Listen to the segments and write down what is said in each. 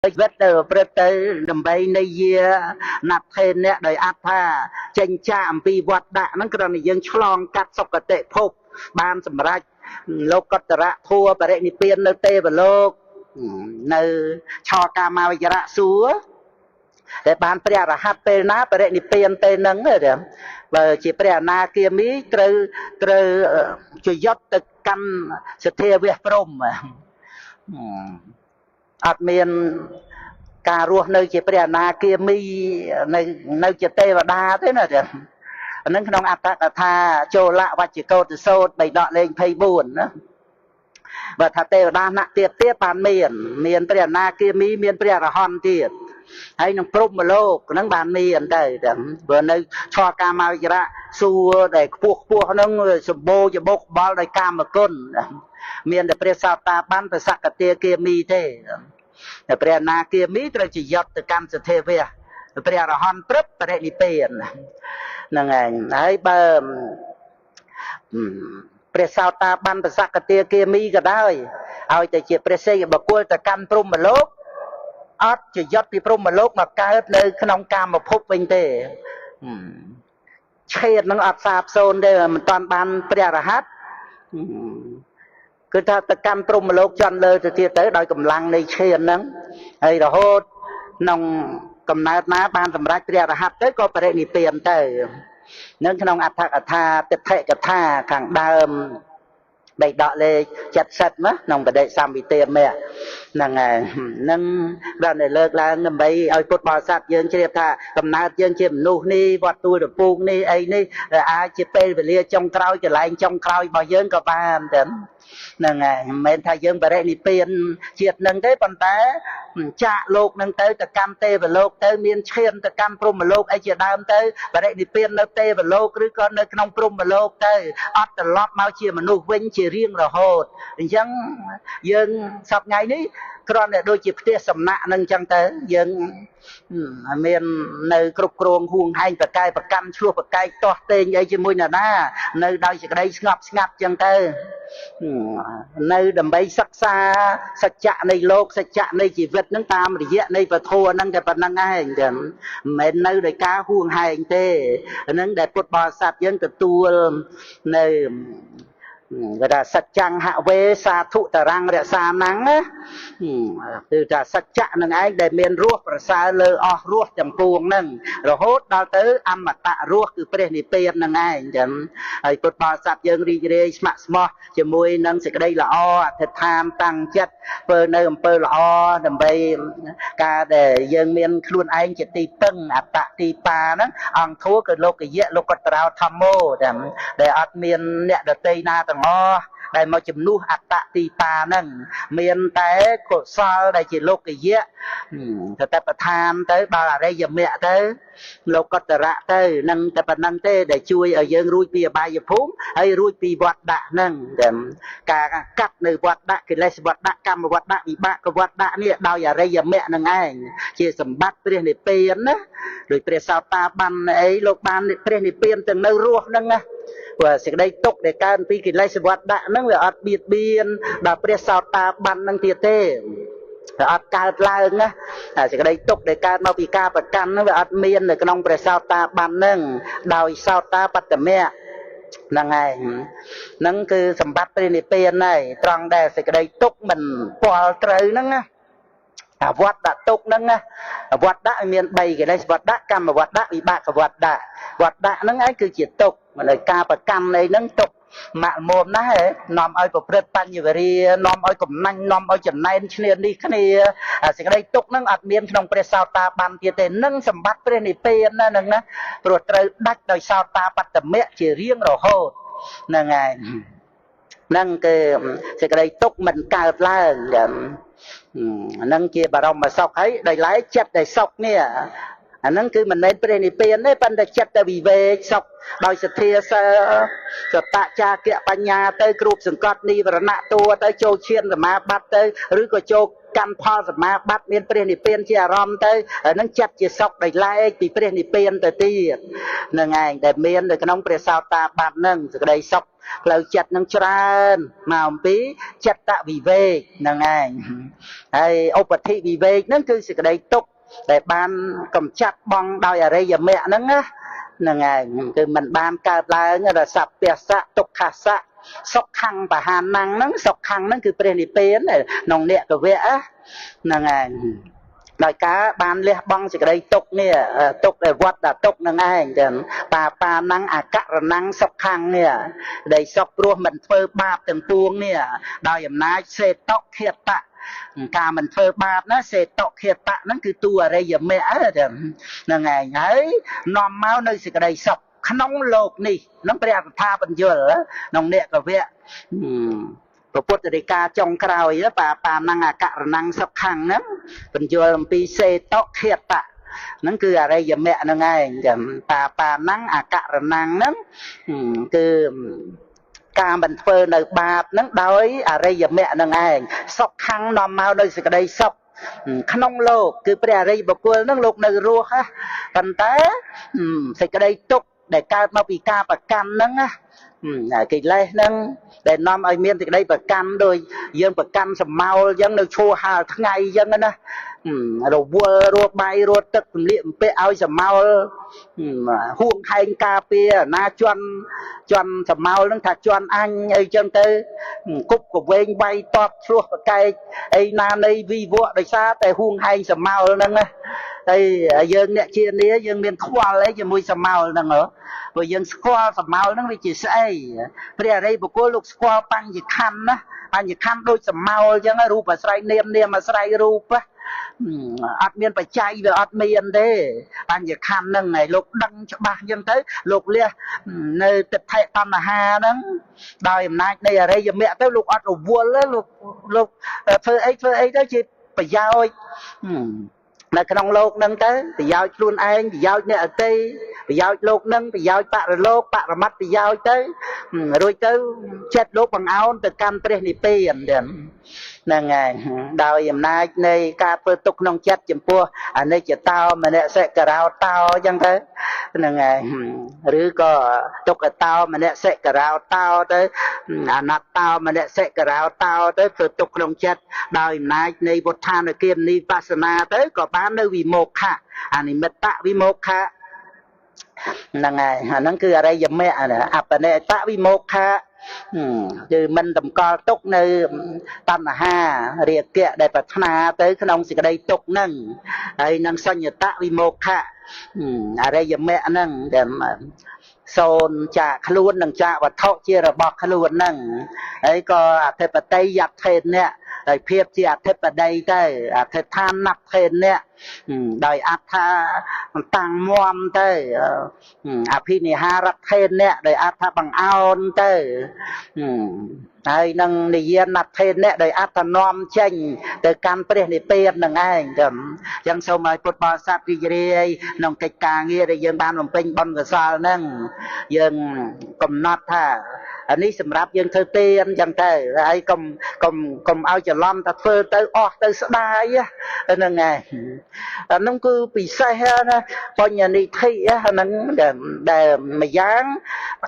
วิตเตอร์ประเตอร์ดำไปในเยียนัดเทนเนี่ยโดยอัฐาเจนจามปีวัดดะนั่นกรณียังฉลองกัดสกเตะพบบานสำรักโลกตระทัวประเดนิเปียนในเตบโลกในชอกามาวิจระสัวแต่บานเปรียรหัสเตนะประเดนิเปียนเตนังเนี่ยเดี๋ยวว่าจีเปรียนาเกียมีตรึจะยศตะกันสเทเวพรมอาจเมียนการรวมในจีเปรียนาเกียมีในจีเตวดาเท่านั้นเดียวนั่นคือน้องอัตตะธาโจละวัจิโกติโซดใบดอกเลงไพบุญนะว่าถ้าเตวดาหนักเตี้ยปานเมียนเปรียนาเกียมีเมียนเปรียระหอนเตี้ยให้น้องปรุมมาโลกนั่งบานเมียนได้แต่เบอร์ในชอกามาวิจระสัวได้พวกนั่งสมโบจะบกบอลได้กามมาก้นเมียนแต่เปรียสาวตาบ้านไปสักเตียเกียมีเท่แต่เปรียนาเกียมีเราจะยศตะการสเทเวียเปรียระหอนปรึบประเดนิเปียนนั่งไงให้เบอร์เปรียสาวตาบ้านไปสักเตียเกียมีก็ได้เอาแต่เจียเปรียเสียบกุลตะการปรุมมาโลกอัดจะยศปีพรหมโลกมาเกิดในขนมกามมาพบเป็นเตเชิดนังอัดสาบโซนได้มันตอนบานเปรียรหัสคือถ้าตะการปรุมโลกจันเลยจะเทียเต๋อโดยกำลังในเชิดนั้นไอ้เราโหดน้องกำนัดน้าบานสำรักเปรียรหัสเต๋อก็ประเด็นนี้เปลี่ยนเต๋อนั่นขนมอัดทักอัดธาเตะเทะกับท่าขังเดิมใบดอกเลยจัดสัตว์มั้ยน้องประเดี๋ยวซ้ำอีเตียมแม่นั่งไงนั่งเราในเลิกแล้วนั่งไปเอาพุทธบริษัทยืนเชียบท่ากำนัดยืนเชียบนู่นี่วัดตัวเดือปูนี่ไอ้นี่อาจะเป็นไปเรียจงคราวจะไหลจงคราวบ่ยืนกับบ้านเต็มนั่งไงเมนทายยืนประเดี๋ยวนี้เปลี่ยนเชียดนั่งได้ปันแต่จะโลกนั่งเตยตะการเตยไปโลกเตยเมียนเชียนตะการปรุมโลกไอ้เจ้าดามเตยประเดี๋ยวนี้เปลี่ยนเตยไปโลกหรือก็ในขนมปรุมโลกเตยอัดตลอดมาเชียมนุษย์เว้นเชียเรียงเราโหดยังยังสับไงนี้ครอนเนี่ยโดยจิตเทสำนักนั่งจังเตยยังเมียนในกรุบกรวงห่วงให้ประกายประกันชั่วประกายต่อเตยไอ้เจ้ามุ้ยน่ะนะในดาวจะได้งับจังเตยในดำใบศักษาสัจจะในโลกสัจจะในชีวิตนั่งตามระยะในประโทนั่งแต่ปนังไงเดิมเม็นในโดยการห่วงให้เต้นั่งแต่ปวดบอสัตยังแต่ตัวในก็ได้สัจจังหาเวสาธุตรังเรศานังนะคือจะสัจจะนั่งไอ้ได้เมียนรวบประสาเลยอรวบจำปวงนั่งเราโหดดาวเตออมตะรวบคือประเด็นนี้เปลี่ยนนั่งไงจังไอ้ปวดบอสัตยังรีเรย์สมัครสมอจะมวยนั่งสิกได้ละอ้อเถิดทามตั้งจัดเปิดในอำเภอละอ้อดำไปการแต่ยังเมียนคลุนไอ้จะตีตึงอัตตะตีปานั้นอังทั่วเกิดโลกเยอะโลกตราวธรรมโมแต่อัดเมียนเนี่ยเดตีนาต่างอ๋อได้มาจุ่มนู่อัตตะตีปานั่งเมียนแต่กดซอลได้จีโลกเยอะแต่ประธานแต่บาอะไรยังเมียแต่โลกตระแต่นั่งแต่ปนังแต่ได้ช่วยเอายังรุ่ยปีบายพุ่มให้รุ่ยปีวัดดะนั่งแต่การกัดในวัดดะคือไรสวัดดะกรรมวัดดะวิบากกับวัดดะเนี่ยดาวอะไรยังเมียนั่งไงเชี่ยสมบัติเปลี่ยนในเปลี่ยนนะโดยเปลี่ยนสาวตาบันไอ้โลกบานเปลี่ยนในเปลี่ยนแต่ในรูปนั่งนะว่าสิ่งใดตกในการปีกินไรสวัสดิ์นั่งว่าอัดเบียดเบียนแบบเปรียสาวตาบันนั่งเตียเต้อัดการลายนะสิ่งใดตกในการมาปีกาประกันนั่งว่าอัดเมียนในกนองเปรียสาวตาบันนั่งดาวสาวตาปัตตเมียนั่งไงนั่นคือสมบัติในเปลี่ยนในตรังแดสิ่งใดตกมันปอลเตยนั่งนะวัดดะตกนั่งนะวัดดะเมียนใบกินไรวัดดะกรรมวัดดะวิบากวัดดะนั่งไอ้คือจิตตกมันเลยกาประกันเลยนั่งตกมาโมมนะเหรอนอมเอากับเพื่อนปัญญาเรียนอมเอากับนั่งนอมเอาจำนายเชียร์นี่ขณีสิ่งใดตกนั่งอัดเมียนขนมเปรี้ยวสาวตาบันเตียเตนั่งสมบัติเปรี้ยวนี่เป็นนั่นนั่งนะตรวจเตยดักโดยสาวตาปัตตเมะจีเรียงเราโหดนั่งไงนั่งคือสิ่งใดตกมันกาดล่างนั่งเกี่ยบารมมาซอกให้ได้หลายจัดได้ซอกเนี่ยอันนั้นคือมันในประเด็นเปลี่ยนได้ปันได้จัดได้วิเวกซอกโดยสเทียสตะจาเกะปัญญาเตยกรุบสังกัดนิวรณะตัวเตยโจเชียนสมาบัตเตยหรือก็โจกันพอสมาบัตเมียนประเด็นเปลี่ยนเชียรอมเตยนั่งจัดเจีซอกได้หลายปีประเด็นเปลี่ยนเตยตีนั่งไงแต่เมียนโดยขนมเปรี้ยวสาวตาบัตนั่งจะได้ซอก ផ្លូវចិត្តនឹងច្រើនមកអំពីចិត្តវិវេកហ្នឹងឯងហើយឧបតិវិវេកហ្នឹងគឺសេចក្តីទុក្ខដែលបានកំចាត់បងដោយអរិយមគ្គហ្នឹងណាហ្នឹងឯងគឺมันបានកើតឡើងរស័ព្ទសៈទុក្ខសៈសុខខੰបហានហ្នឹងសុខខੰហ្នឹងគឺព្រះនិព្វានក្នុងនេកវៈហ្នឹងឯងដោយការបានលះបង់សេចក្តីទុក្ខនេះទុក្ខដែលវត្តទុក្ខនឹងឯងចឹងបាណੰអករណੰសុខខੰនេះដែលសុខព្រោះមិនធ្វើបាបទាំងពួងនេះដោយអំណាចសេតុខេតៈការមិនធ្វើបាបណាសេតុខេតៈហ្នឹងគឺទូអរិយមគ្គហ្នឹងឯងហើយនាំមកនៅសេចក្តីសុខក្នុងលោកនេះហ្នឹងព្រះអត្ថាបញ្យលក្នុងនេកវៈព្រះពុទ្ធដីកាចុងក្រោយបាណੰអករណੰសុខខੰហ្នឹងបញ្យលអំពីសេតុខេតៈហ្នឹងគឺអរិយមគ្គហ្នឹងឯងចឹងបាណੰអករណੰហ្នឹងគឺការមិនធ្វើនៅបាបហ្នឹងដោយអរិយមគ្គហ្នឹងឯងសុខខੰនាំមកដោយសេចក្តីសុខក្នុងលោកគឺព្រះអរិយបុគ្គលហ្នឹងលោកនៅរស់ប៉ុន្តែសេចក្តីទុក្ខដែលកើតមកពីការប្រកាន់ហ្នឹងកិលេសហ្នឹងដែលនាំឲ្យមានសេចក្តីប្រកាន់ដោយយើងប្រកាន់សម្ោលអញ្ចឹងនៅឈួរហាលថ្ងៃអញ្ចឹងណារវល់រស់បាយរស់ទឹកទម្លាក់បំពាក់ឲ្យសម្ោលហួងខែងការពារណាជន់សម្ោលហ្នឹងថាជន់អញអីចឹងទៅគប់កវែងវាយតបឆ្លោះប្រកែកអីណានៃវិវៈដោយសារតែហួងហែងសម្ោលហ្នឹងណាហើយយើងអ្នកជានីយើងមានខ្វល់អីជាមួយសម្ោលហ្នឹងហ៎ព្រោះយើងស្គាល់សម្ោលហ្នឹងវាជាស្អីព្រះអរិយបុគ្គលលោកស្គាល់បញ្ញខណ្ឌណាបញ្ញខណ្ឌដូចសម្ោលអញ្ចឹងរូបអាស្រ័យនាមអាស្រ័យរូបអត់មានបច្ច័យវាអត់មានទេបញ្ញខណ្ឌហ្នឹងឯងលោកដឹងច្បាស់អញ្ចឹងទៅលោកលះនៅទិដ្ឋិតណ្ហាហ្នឹងដោយអំណាចនៃអរិយមគ្គទៅលោកអត់រវល់ទេលោកធ្វើអីទៅជាប្រយោជន៍នៅក្នុងលោកហ្នឹងទៅប្រយោជន៍ខ្លួនឯងប្រយោជន៍អ្នកអតីប្រយោជន៍លោកហ្នឹងប្រយោជន៍បរលោកបរមត្តប្រយោជន៍ទៅរួចទៅចិត្តលោកបង្អោនទៅកាន់ព្រះនិព្វានហ្នឹងហើយដោយអំណាចនៃការធ្វើទុកក្នុងចិត្តចំពោះអនិច្ចតោមនសិករោតោអញ្ចឹងទៅហ្នឹងហើយឬក៏ទុក្ខតោមនសិករោតោទៅអនត្តោមនសិករោតោទៅធ្វើទុកក្នុងចិត្តដោយអំណាចនៃវុទ្ធានុគាមនីបស្សនាទៅក៏បាននៅវិមោខៈអនិមិត្តវិមោខៈហ្នឹងហើយអាហ្នឹងគឺអរិយមគ្គអបនិតវិមោខៈគឺមិនតម្កល់ទុកនៅតណ្ហារាគៈដែលប្រាថ្នាទៅក្នុងសេចក្តីទុកហ្នឹងហើយនឹងសញ្ញតវិមោខៈអរិយមគ្គហ្នឹងដែលសូនចាកខ្លួននិងចាកវត្ថុជារបស់ខ្លួនហ្នឹងហើយក៏អធិបតីយថេនៈដោយភាពជាអធិបតីទៅអធិដ្ឋានណដ្ឋេនៈដោយអត្ថាតាំងមមទៅអភិនិហារដ្ឋេនៈដោយអត្ថាបង្អោនទៅហើយនឹងនិយានដ្ឋេនៈដោយអត្តនាំចេញទៅកាន់ព្រះនិព្វាននឹងឯងចឹងអញ្ចឹងសូមឲ្យពុទ្ធបរិស័ទរីករាយក្នុងកិច្ចការងារដែលយើងបានបំពេញបុណ្យកុសលហ្នឹងយើងកំណត់ថាអានេះសម្រាប់យើងធ្វើទេអញ្ចឹងទៅហើយកុំឲ្យច្រឡំថាធ្វើទៅអស់ទៅស្ដាយហ្នឹងឯងអានោះគឺពិសេសណាបញ្ញនិធិហ្នឹងដែលម្យ៉ាង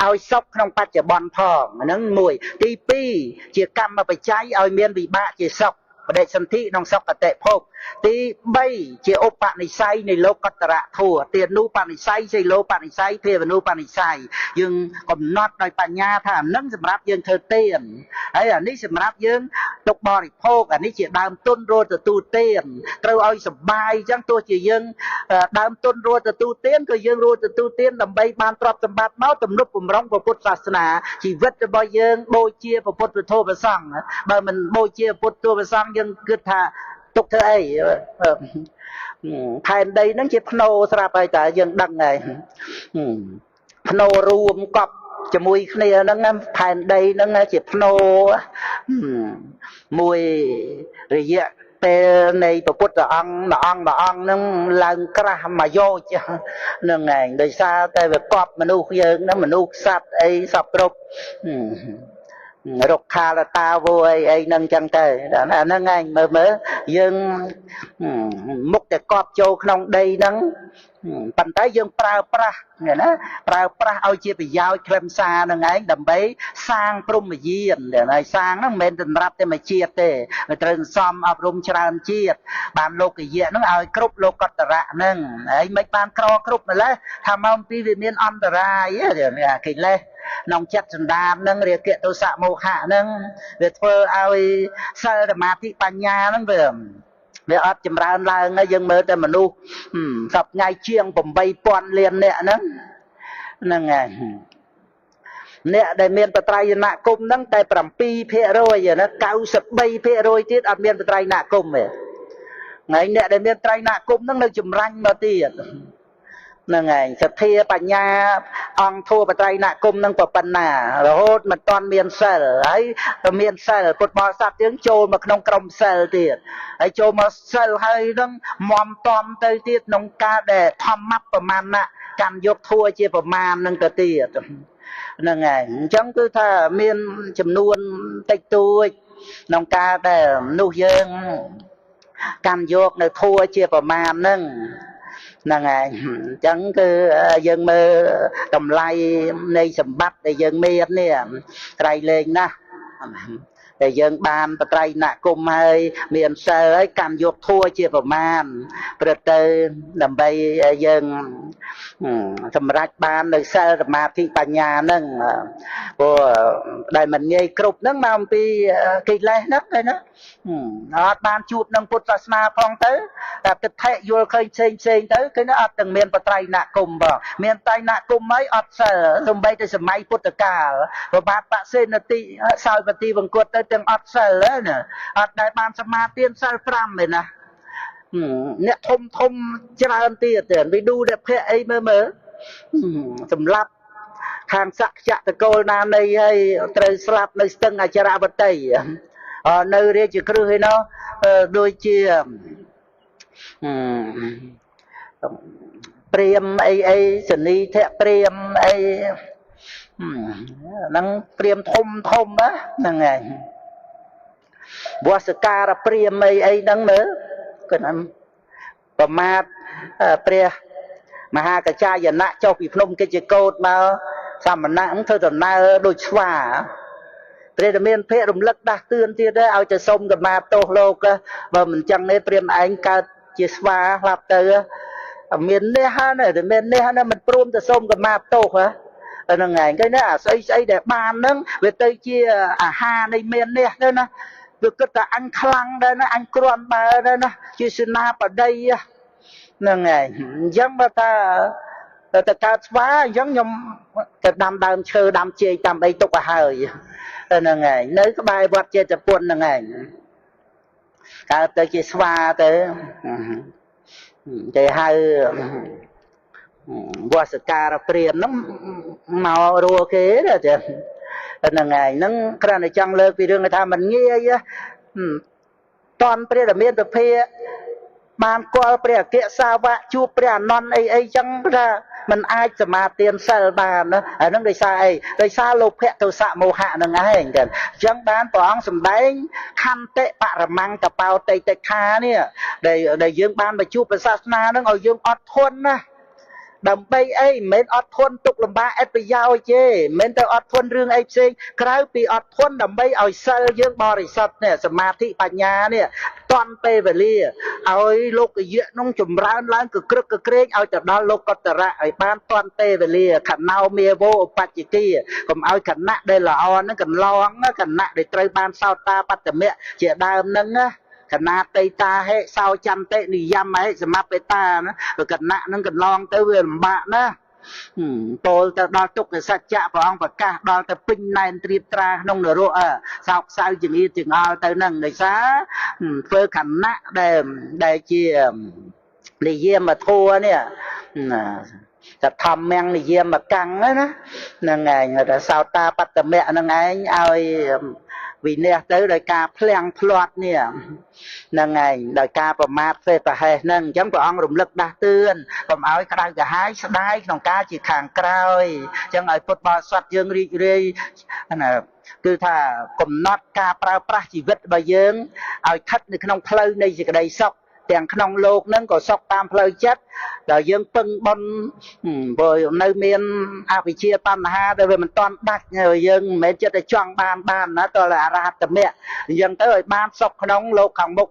ឲ្យសុខក្នុងបច្ចុប្បន្នផងហ្នឹងមួយទី2ជាកម្មបច្ច័យឲ្យមានវិបាកជាសុខបដិសន្ធិក្នុងសុគតិភពទី3ជាឧបនិស្ស័យនៃលោកតរៈធัวទានុបនិស្ស័យសីលោបនិស្ស័យទេវនុបនិស្ស័យយើងកំណត់ដោយបញ្ញាថាអានឹងសម្រាប់យើងធ្វើទានហើយអានេះសម្រាប់យើងទុកបរិភោគអានេះជាដើមទុនរត់ទទួលទានត្រូវឲ្យសុបាយអញ្ចឹងទោះជាយើងដើមទុនរត់ទទួលទានក៏យើងរត់ទទួលទានដើម្បីបានទ្រព្យសម្បត្តិមកទំនុកបំរុងពុទ្ធសាសនាជីវិតរបស់យើងបូជាពុទ្ធធម៌ប្រសង្ឃបើមិនបូជាពុទ្ធធម៌ប្រសង្ឃយើងគិតថាទុកធ្វើអីផែនដីហ្នឹងជាភ្នោស្រាប់ហើយតែយើងដឹងហើយភ្នោរួមកប់ជាមួយគ្នាហ្នឹងផែនដីហ្នឹងជាភ្នោមួយរយៈពេលនៃព្រះពុទ្ធអង្គហ្នឹងឡើងក្រាស់មកយោជហ្នឹងឯងដោយសារតែវាកប់មនុស្សយើងហ្នឹងមនុស្សសត្វអីសពគ្រប់ រុក្ខាលតាវអីហ្នឹងចឹងទៅអាហ្នឹងឯងមើលយើងមុខតែកប់ចូលក្នុងដីហ្នឹងប៉ុន្តែយើងប្រើប្រាស់ណាប្រើប្រាស់ឲ្យជាប្រយោជន៍ខ្លឹមសារហ្នឹងឯងដើម្បីសាងព្រហ្មយានហើយសាងហ្នឹងមិនមែនសម្រាប់តែមួយជាតិទេត្រូវសន្សំអប់រំច្រើនជាតិបានលោកយៈហ្នឹងឲ្យគ្រប់លោកតរៈហ្នឹងហើយមិនបានក្រគ្រប់ម្ល៉េះថាមកពីវាមានអន្តរាយកិលេសក្នុងចិត្តសន្តានហ្នឹងរាគៈទោសៈមោហៈហ្នឹងវាធ្វើឲ្យសិលសមាធិបញ្ញាហ្នឹងវាអត់ចម្រើនឡើងហើយយើងមើលតែមនុស្សសប្ថ្ងៃជាង8000លានអ្នកហ្នឹងហើយអ្នកដែលមានបត្រៃណគុំហ្នឹងតែ7%ណា93%ទៀតអត់មានបត្រៃណគុំទេហើយអ្នកដែលមានត្រៃណគុំហ្នឹងនៅចម្រាញ់មកទៀតហ្នឹងហើយសទ្ធាបញ្ញាអង្គធัวបត្រៃណគុំនឹងប៉ុណ្ណារហូតមិនតាន់មានសិលហើយទៅមានសិលពុទ្ធបរិស័ទយើងចូលមកក្នុងក្រុមសិលទៀតហើយចូលមកសិលហើយនឹងមមតំទៅទៀតក្នុងការដែលធម្មប្រមាណកម្មយកធัวជាប្រមាណនឹងទៅទៀតហ្នឹងហើយអញ្ចឹងគឺថាមានចំនួនតិចតួចក្នុងការដែលមនុស្សយើងកម្មយកនៅធัวជាប្រមាណហ្នឹងហ្នឹងហើយអញ្ចឹងគឺយើងមើលតម្លៃនៃសម្បត្តិដែលយើងមាននេះក្រៃលែងណាស់តែយើងបានបត្រៃណគុំហើយមានសិលហើយកម្មយកធัวជាប្រមាណព្រឹកទៅដើម្បីយើងសម្រេចបាននៅសិលសមាធិបញ្ញាហ្នឹងព្រោះដែលមិនងាយគ្រប់ហ្នឹងមកអំពីកិលេសហ្នឹងណាអត់បានជួបនឹងពុទ្ធសាសនាផងទៅតែទិដ្ឋិយល់ឃើញផ្សេងទៅគឺអត់ទាំងមានបត្រៃណគុំបងមានត្រៃណគុំហើយអត់សិលសំបីតែសម័យពុទ្ធកាលប្របាទបសេនតិសោយបតិវង្គតទៅទាំងអត់សិលណាអត់ដែលបានសមាទានសិល5ទេណាអ្នកធំច្រើនទៀតវិឌូដភៈអីមើលសម្រាប់ខាងសក្យតកូលណានៃហើយត្រូវស្លាប់នៅស្ទឹងអចរវតីនៅរាជក្រឹសឯណោះដូចជាព្រាមអីសនីធៈព្រាមអីហ្នឹងព្រាមធំហ្នឹងហើយវស្សការព្រាមអីហ្នឹងមើលគាត់ប្រមាទព្រះមហាកច្ចាយណៈចុះពីភ្នំកិច្ចកោតមកសមណៈធ្វើដំណើរដូចស្វាព្រះរាមាភិរំលឹកដាស់តឿនទៀតដែរឲ្យទៅសុំកម្មាទោសលោកបើមិនចឹងទេព្រាមឯងកើតជាស្វាស្លាប់ទៅមាននេះហើយមាននេះហើយមិនព្រមទៅសុំកម្មាទោសហ្នឹងឯងគេណាអាស្អីដែលបានហ្នឹងវាទៅជាអាហារនៃមាននេះទៅណាវាគិតថាអញខ្លាំងដែរណាអញគ្រាន់បើដែរណាជាសេនាបតីហ្នឹងឯងអញ្ចឹងបើថាទៅកើតស្វាអញ្ចឹងខ្ញុំទៅដាំដើមឈើដាំជែកតាមអីទុកឲ្យហើយហ្នឹងឯងនៅក្បែរវត្តចេតពុនហ្នឹងឯងកើតទៅជាស្វាទៅគេហៅវស្សការព្រាមហ្នឹងមករੂគេទេហ្នឹងឯងហ្នឹងគ្រាន់តែចង់លើកពីរឿងថាมันងាយតន់ព្រះរាមាពិភាបានគាល់ព្រះអគ្គសាវកជួបព្រះអនន្តអីចឹងថាมันអាចសមាទានសិលបានណាអាហ្នឹងដោយសារអីដោយសារលោភៈទោសៈមោហៈហ្នឹងឯងចឹងអញ្ចឹងបានព្រះអង្គសម្ដែងខន្តិបរមង្គបោតិតិខានេះដែលយើងបានមកជួបព្រះសាសនាហ្នឹងឲ្យយើងអត់ធន់ណាដើម្បីអីមិនមែនអត់ធន់ទុកលំបាកឥតប្រយោជន៍ទេមិនមែនទៅអត់ធន់រឿងអីផ្សេងក្រៅពីអត់ធន់ដើម្បីឲ្យសិលយើងបរិសុទ្ធនេះសមាធិបញ្ញានេះតន់ពេលវេលាឲ្យលោកយៈនោះចម្រើនឡើងកក្រឹកកក្រែងឲ្យទៅដល់លោកតរៈឲ្យបានតន់ពេលវេលាខណោមេវោឧបច្ចគិកុំឲ្យគណៈដែលល្អហ្នឹងកន្លងគណៈដែលត្រូវបានសោតាបត្តមៈជាដើមហ្នឹងណាគណៈតេតាហេសោចន្តិនិយមហេសមបេតាណាគណៈនឹងកន្លងទៅវាលំបាកណាពោលទៅដល់ទុក្ខសច្ចៈព្រះអង្គប្រកាសដល់ទៅពេញណែនត្រៀបត្រាក្នុងនរកសោកសៅចង្អៀតចង្អល់ទៅនឹងដោយសារធ្វើគណៈដែលជានិយមធัวនេះតធម្មងនិយមកាំងណាហ្នឹងឯងតែសោតាបត្តមៈហ្នឹងឯងឲ្យ vì nè tới đời ca phèn plot nè nâng ngày đời ca và mát phê và hè nâng chẳng có ông rụng lực đa tương còn áo cái đai cả hai đai trong ca chỉ kháng cày chẳng ở phút bao soát dương ri là cứ thà cùng nót ca prao pra chỉ vứt bao dương ở khách thì không phơi này chỉ cái đầy sọc tiền không lột nâng có sọc tam phơi chất rồi dương pưng bon rồi nơi miền bị chia pan ha rồi mình toàn đặt rồi dương mấy chất để chọn ban ban nó tôi là ra tầm mẹ dương tới rồi ban sọc không lột không một